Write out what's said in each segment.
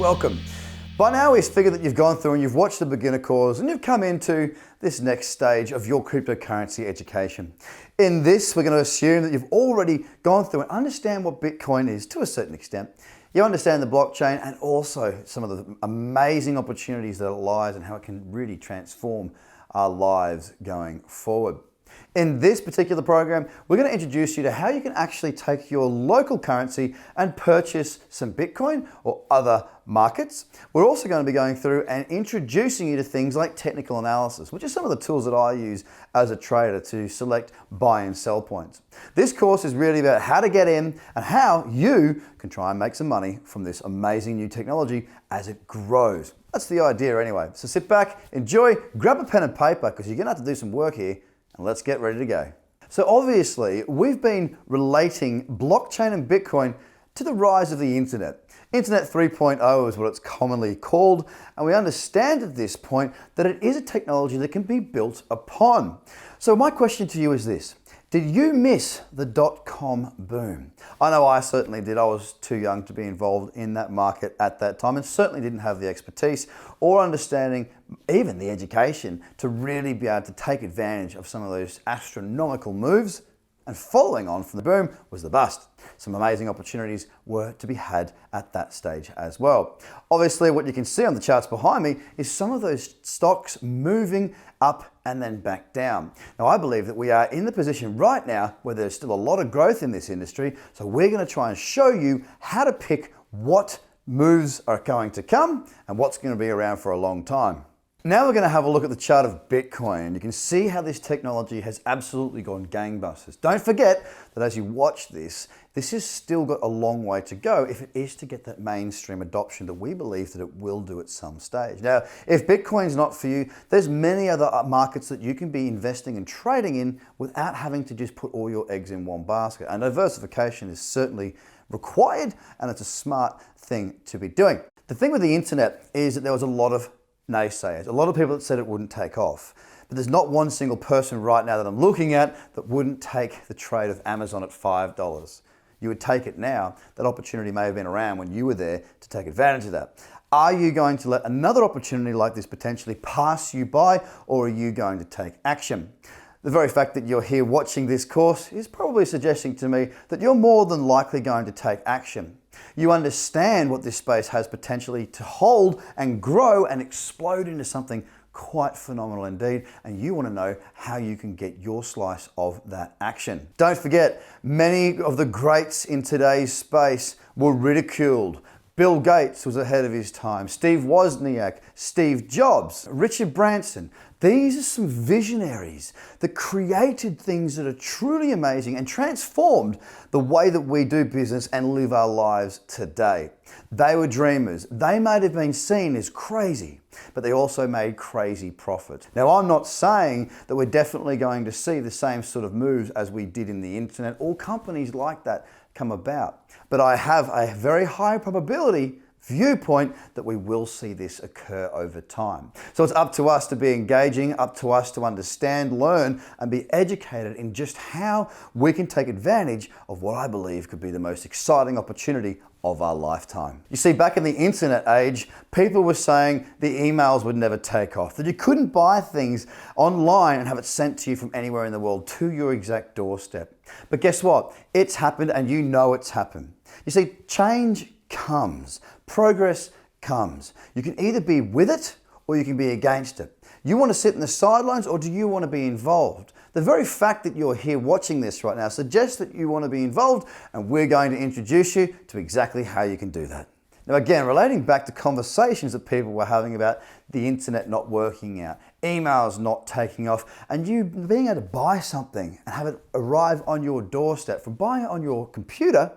welcome. By now we've figured that you've gone through and you've watched the beginner course and you've come into this next stage of your cryptocurrency education. In this, we're going to assume that you've already gone through and understand what Bitcoin is to a certain extent. You understand the blockchain and also some of the amazing opportunities that it lies and how it can really transform our lives going forward. In this particular program, we're going to introduce you to how you can actually take your local currency and purchase some Bitcoin or other markets. We're also going to be going through and introducing you to things like technical analysis, which is some of the tools that I use as a trader to select buy and sell points. This course is really about how to get in and how you can try and make some money from this amazing new technology as it grows. That's the idea anyway. So sit back, enjoy, grab a pen and paper because you're going to have to do some work here. And let's get ready to go. So obviously, we've been relating blockchain and Bitcoin to the rise of the internet. Internet 3.0 is what it's commonly called, and we understand at this point that it is a technology that can be built upon. So my question to you is this. Did you miss the dot-com boom? I know I certainly did. I was too young to be involved in that market at that time and certainly didn't have the expertise or understanding, even the education, to really be able to take advantage of some of those astronomical moves. And following on from the boom was the bust. Some amazing opportunities were to be had at that stage as well. Obviously, what you can see on the charts behind me is some of those stocks moving up and then back down. Now, I believe that we are in the position right now where there's still a lot of growth in this industry. So we're going to try and show you how to pick what moves are going to come and what's going to be around for a long time. Now we're going to have a look at the chart of Bitcoin. You can see how this technology has absolutely gone gangbusters. Don't forget that as you watch this, this has still got a long way to go if it is to get that mainstream adoption that we believe that it will do at some stage. Now, if Bitcoin's not for you, there's many other markets that you can be investing and trading in without having to just put all your eggs in one basket. And diversification is certainly required, and it's a smart thing to be doing. The thing with the internet is that there was a lot of naysayers, a lot of people that said it wouldn't take off. But there's not one single person right now that I'm looking at that wouldn't take the trade of Amazon at $5. You would take it now. That opportunity may have been around when you were there to take advantage of that. Are you going to let another opportunity like this potentially pass you by, or are you going to take action? The very fact that you're here watching this course is probably suggesting to me that you're more than likely going to take action. You understand what this space has potentially to hold and grow and explode into something quite phenomenal indeed, and you want to know how you can get your slice of that action. Don't forget, many of the greats in today's space were ridiculed. Bill Gates was ahead of his time, Steve Wozniak, Steve Jobs, Richard Branson. These are some visionaries that created things that are truly amazing and transformed the way that we do business and live our lives today. They were dreamers. They might have been seen as crazy, but they also made crazy profit. Now, I'm not saying that we're definitely going to see the same sort of moves as we did in the internet or companies like that come about. But I have a very high probability viewpoint that we will see this occur over time. So it's up to us to be engaging, up to us to understand, learn, and be educated in just how we can take advantage of what I believe could be the most exciting opportunity of our lifetime. You see, back in the internet age, people were saying the emails would never take off, that you couldn't buy things online and have it sent to you from anywhere in the world to your exact doorstep. But guess what? It's happened, and you know it's happened. You see, change comes, progress comes. You can either be with it or you can be against it. You want to sit in the sidelines, or do you want to be involved? The very fact that you're here watching this right now suggests that you want to be involved, and we're going to introduce you to exactly how you can do that. Now again, relating back to conversations that people were having about the internet not working out, emails not taking off, and you being able to buy something and have it arrive on your doorstep from buying it on your computer,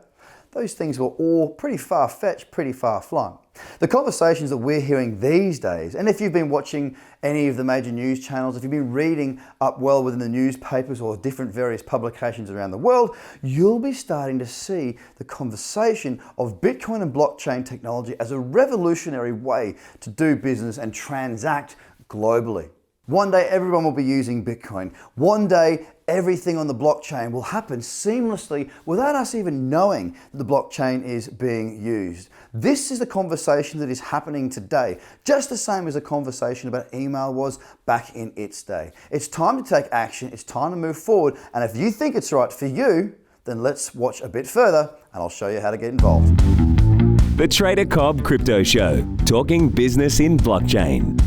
those things were all pretty far-fetched, pretty far-flung. The conversations that we're hearing these days, and if you've been watching any of the major news channels, if you've been reading up well within the newspapers or different various publications around the world, you'll be starting to see the conversation of Bitcoin and blockchain technology as a revolutionary way to do business and transact globally. One day everyone will be using Bitcoin. One day everything on the blockchain will happen seamlessly without us even knowing that the blockchain is being used. This is the conversation that is happening today, just the same as the conversation about email was back in its day. It's time to take action, it's time to move forward, and if you think it's right for you, then let's watch a bit further and I'll show you how to get involved. The Trader Cobb Crypto Show, talking business in blockchain.